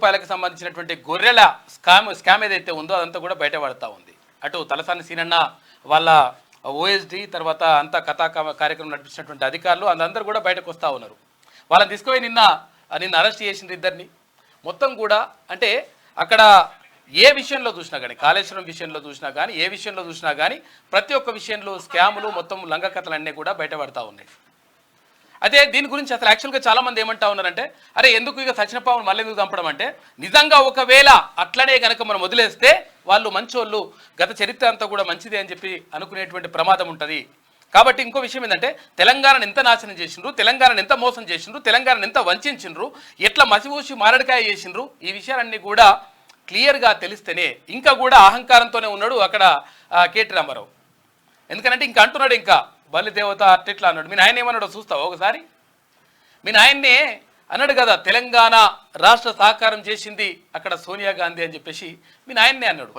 రూపాయలకు సంబంధించినటువంటి గొర్రెల స్కామ్ ఏదైతే ఉందో అదంతా కూడా బయటపడతా ఉంది. అటు తలసాని సీనన్న వాళ్ళ ఓఎస్డి తర్వాత అంతా కథా కార్యక్రమం నడిపించినటువంటి అధికారులు అందరూ కూడా బయటకు వస్తూ ఉన్నారు. వాళ్ళని తీసుకుపోయి నిన్న అరెస్ట్ చేసిండ్రు ఇద్దరిని. మొత్తం కూడా అంటే అక్కడ ఏ విషయంలో చూసినా కానీ, కాళేశ్వరం విషయంలో చూసినా కానీ, ఏ విషయంలో చూసినా కానీ ప్రతి ఒక్క విషయంలో స్కాములు మొత్తం లంగకథలు అన్నీ కూడా బయటపడతా ఉన్నాయి. అదే దీని గురించి అసలు యాక్చువల్గా చాలామంది ఏమంటా ఉన్నారంటే, అరే ఎందుకు ఇక సచినపావును మళ్ళీ ఎందుకు చంపడం అంటే, నిజంగా ఒకవేళ అట్లనే కనుక మనం వదిలేస్తే వాళ్ళు మంచోళ్ళు, గత చరిత్ర అంతా కూడా మంచిదే అని చెప్పి అనుకునేటువంటి ప్రమాదం ఉంటుంది. కాబట్టి ఇంకో విషయం ఏంటంటే, తెలంగాణను ఎంత నాశనం చేసిండ్రు, తెలంగాణను ఎంత మోసం చేసిండ్రు, తెలంగాణను ఎంత వంచిండ్రు, ఎట్లా మసిపూసి మారడికాయ చేసిండ్రు, ఈ విషయాలన్నీ కూడా క్లియర్గా తెలిస్తేనే. ఇంకా కూడా అహంకారంతోనే ఉన్నాడు అక్కడ కేటీ రామారావు. ఎందుకంటే ఇంకా అంటున్నాడు, ఇంకా బలిదేవత అట్లా అన్నాడు. మీ నాయన ఏమన్నాడో చూస్తావు ఒకసారి. మీ నాయన్నే అన్నాడు కదా, తెలంగాణ రాష్ట్ర సహకారం చేసింది అక్కడ సోనియా గాంధీ అని చెప్పేసి మీ నాయన్నే అన్నాడు.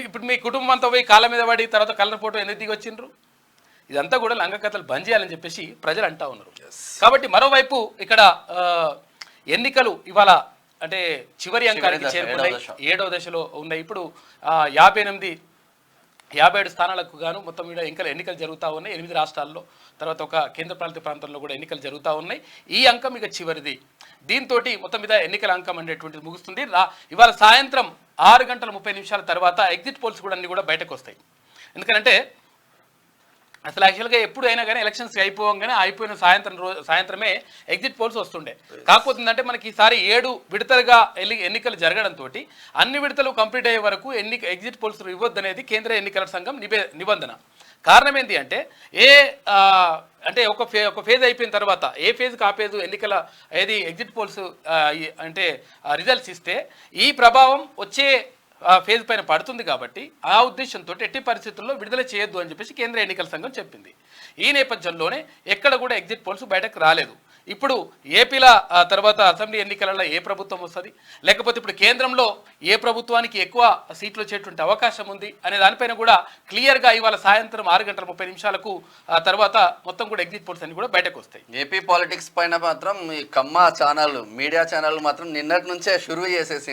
ఇప్పుడు మీ కుటుంబం అంతా పోయి కాళ్ళ మీద పడి తర్వాత కలర్ ఫోటో ఎందుకు దిగి వచ్చిండ్రు? ఇదంతా కూడా లంగ కథలు బంద్ చేయాలని చెప్పేసి ప్రజలు అంటా ఉన్నారు. కాబట్టి మరోవైపు ఇక్కడ ఎన్నికలు ఇవాళ అంటే చివరి అంకానికి చేరుకున్నాయి, 7వ దశలో ఉన్నాయి. ఇప్పుడు 57 స్థానాలకు గాను మొత్తం మీద ఎన్నికలు జరుగుతూ ఉన్నాయి 8 రాష్ట్రాల్లో, తర్వాత ఒక కేంద్రపాలిత ప్రాంతంలో కూడా ఎన్నికలు జరుగుతూ ఉన్నాయి. ఈ అంకం ఇక చివరిది. దీంతో మొత్తం మీద ఎన్నికల అంకం అనేటువంటిది ముగుస్తుంది. ఇవాళ సాయంత్రం 6:30 తర్వాత ఎగ్జిట్ పోల్స్ కూడా అన్ని కూడా బయటకు వస్తాయి. ఎందుకంటే అసలు యాక్చువల్గా ఎప్పుడైనా కానీ ఎలక్షన్స్ అయిపోయిన సాయంత్రమే ఎగ్జిట్ పోల్స్ వస్తుండే. కాకపోతే ఏంటంటే మనకి ఈసారి 7 విడతలుగా ఎన్నికలు జరగడంతో అన్ని విడతలు కంప్లీట్ అయ్యే వరకు ఎగ్జిట్ పోల్స్ ఇవ్వద్దనేది కేంద్ర ఎన్నికల సంఘం నిబంధన. కారణం ఏంటి అంటే అంటే ఒక ఫేజ్ అయిపోయిన తర్వాత ఏ ఫేజ్కి ఆ ఫేజ్ ఎన్నికల ఎగ్జిట్ పోల్స్ అంటే రిజల్ట్స్ ఇస్తే ఈ ప్రభావం వచ్చే ఫేజ్ పైన పడుతుంది. కాబట్టి ఆ ఉద్దేశంతో ఎట్టి పరిస్థితుల్లో విడుదల చేయొద్దు అని చెప్పేసి కేంద్ర ఎన్నికల సంఘం చెప్పింది. ఈ నేపథ్యంలోనే ఎక్కడ కూడా ఎగ్జిట్ పోల్స్ బయటకు రాలేదు. ఇప్పుడు ఏపీలో తర్వాత అసెంబ్లీ ఎన్నికలలో ఏ ప్రభుత్వం వస్తుంది, లేకపోతే ఇప్పుడు కేంద్రంలో ఏ ప్రభుత్వానికి ఎక్కువ సీట్లు వచ్చేటువంటి అవకాశం ఉంది అనే దానిపైన కూడా క్లియర్గా ఇవాళ సాయంత్రం 6:30 తర్వాత మొత్తం కూడా ఎగ్జిట్ పోల్స్ అన్ని కూడా బయటకు వస్తాయి. ఏపీ పాలిటిక్స్ పైన మాత్రం ఈ కమ్మ ఛానల్ మీడియా ఛానల్ మాత్రం నిన్నటి నుంచే షురువు చేసేసి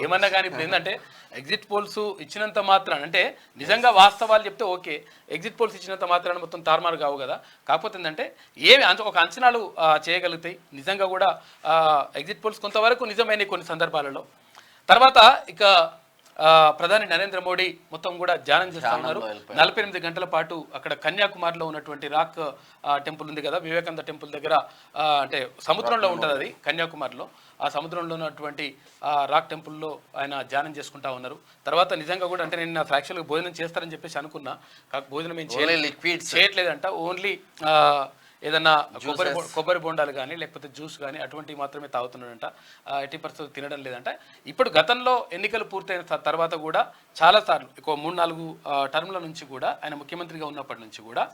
ఏమన్నా కానీ ఇప్పుడు ఏంటంటే ఎగ్జిట్ పోల్స్ ఇచ్చినంత మాత్రాన అంటే నిజంగా వాస్తవాలు చెప్తే ఓకే, ఎగ్జిట్ పోల్స్ ఇచ్చినంత మాత్రాన మొత్తం తారుమారు కావు కదా. కాకపోతే ఏంటంటే ఒక అంచనాలు చేయగలుగుతాయి. నిజంగా కూడా ఎగ్జిట్ పోల్స్ కొంతవరకు నిజమైన కొన్ని సందర్భాలలో. తర్వాత ఇక ప్రధాని నరేంద్ర మోడీ మొత్తం కూడా ధ్యానం చేస్తూ ఉన్నారు. 48 గంటల పాటు అక్కడ కన్యాకుమారిలో ఉన్నటువంటి రాక్ టెంపుల్ ఉంది కదా, వివేకానంద టెంపుల్ దగ్గర, అంటే సముద్రంలో ఉంటుంది అది కన్యాకుమారిలో. ఆ సముద్రంలో ఉన్నటువంటి రాక్ టెంపుల్లో ఆయన ధ్యానం చేసుకుంటా ఉన్నారు. తర్వాత నిజంగా కూడా అంటే నేను యాక్చువల్గా భోజనం చేస్తారని చెప్పేసి అనుకున్నా, భోజనం ఏం చేయట్లేదంట. ఓన్లీ ఏదన్నా కొబ్బరి బొండాలు కానీ లేకపోతే జ్యూస్ కానీ అటువంటివి మాత్రమే తాగుతున్నాడంట. ఎట్టి పరిస్థితులు తినడం లేదంట. ఇప్పుడు గతంలో ఎన్నికలు పూర్తయిన తర్వాత కూడా చాలాసార్లు 3-4 టర్మ్ల నుంచి కూడా ఆయన ముఖ్యమంత్రిగా ఉన్నప్పటి నుంచి కూడా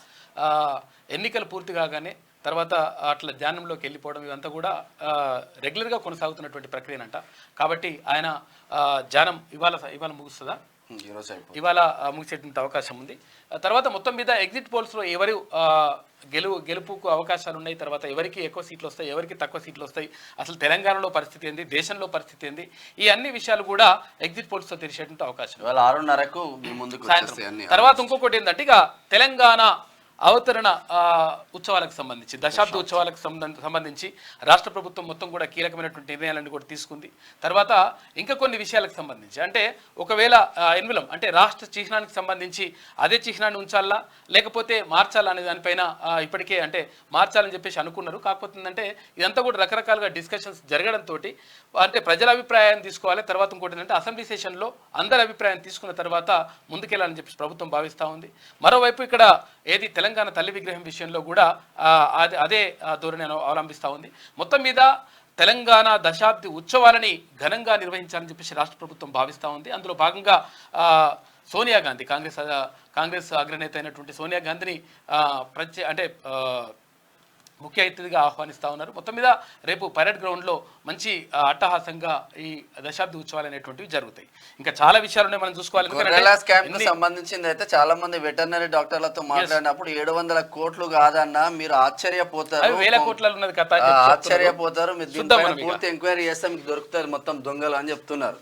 ఎన్నికలు పూర్తి కాగానే తర్వాత అట్లా ధ్యానంలోకి వెళ్ళిపోవడం ఇదంతా కూడా రెగ్యులర్గా కొనసాగుతున్నటువంటి ప్రక్రియనంట. కాబట్టి ఆయన ధ్యానం ఇవాళ ముగుస్తుందా, ఇవాళ ముగిసేటువంటి అవకాశం ఉంది. తర్వాత మొత్తం మీద ఎగ్జిట్ పోల్స్లో ఎవరు గెలుపుకు అవకాశాలు ఉన్నాయి, తర్వాత ఎవరికి ఎక్కువ సీట్లు వస్తాయి, ఎవరికి తక్కువ సీట్లు వస్తాయి, అసలు తెలంగాణలో పరిస్థితి ఏంది, దేశంలో పరిస్థితి ఏంది, ఈ అన్ని విషయాలు కూడా ఎగ్జిట్ పోల్స్తో తెలిసేటువంటి అవకాశం. 6:30కు ముందుకు తర్వాత ఇంకొకటి ఏంటంటే ఇక తెలంగాణ అవతరణ ఉత్సవాలకు సంబంధించి, దశాబ్ద ఉత్సవాలకు సంబంధించి రాష్ట్ర ప్రభుత్వం మొత్తం కూడా కీలకమైనటువంటి నిర్ణయాలను కూడా తీసుకుంది. తర్వాత ఇంకా కొన్ని విషయాలకు సంబంధించి అంటే ఒకవేళ ఎన్విలం అంటే రాష్ట్ర చిహ్నానికి సంబంధించి అదే చిహ్నాన్ని ఉంచాలా లేకపోతే మార్చాలా అనే దానిపైన ఇప్పటికే అంటే మార్చాలని చెప్పేసి అనుకున్నారు. కాకపోతే ఏంటంటే ఇదంతా కూడా రకరకాలుగా డిస్కషన్స్ జరగడంతో అంటే ప్రజల అభిప్రాయాన్ని తీసుకోవాలి. తర్వాత ఇంకోటి ఏంటంటే అసెంబ్లీ సెషన్లో అందరి అభిప్రాయాన్ని తీసుకున్న తర్వాత ముందుకెళ్లాలని చెప్పేసి ప్రభుత్వం భావిస్తూ ఉంది. మరోవైపు ఇక్కడ తెలంగాణ తల్లి విగ్రహం విషయంలో కూడా అదే ధోరణి అవలంబిస్తూ ఉంది. మొత్తం మీద తెలంగాణ దశాబ్ది ఉత్సవాలని ఘనంగా నిర్వహించాలని చెప్పేసి రాష్ట్ర ప్రభుత్వం భావిస్తూ ఉంది. అందులో భాగంగా సోనియా గాంధీ కాంగ్రెస్ అగ్రనేత అయినటువంటి సోనియా గాంధీని ముఖ్య అతిథిగా ఆహ్వానిస్తా ఉన్నారు. మొత్తం మీద రేపు పరేడ్ గ్రౌండ్లో మంచి అట్టహాసంగా ఈ దశాబ్ది ఉత్సవాలు అనేటువంటివి జరుగుతాయి. ఇంకా చాలా విషయాలు ఉన్నాయి మనం చూసుకోవాలి. గొర్రెల స్కామ్ కు సంబంధించింది అయితే చాలా మంది వెటర్నరీ డాక్టర్లతో మాట్లాడినప్పుడు 700 కోట్లు కాదన్నా మీరు ఆశ్చర్యపోతారు, వేల కోట్ల ఉన్నది కథ ఆశ్చర్యపోతారు, మీరు దీనిపైన పూర్తి ఎంక్వైరీ చేస్తే మీకు దొరుకుతారు మొత్తం దొంగలు అని చెప్తున్నారు.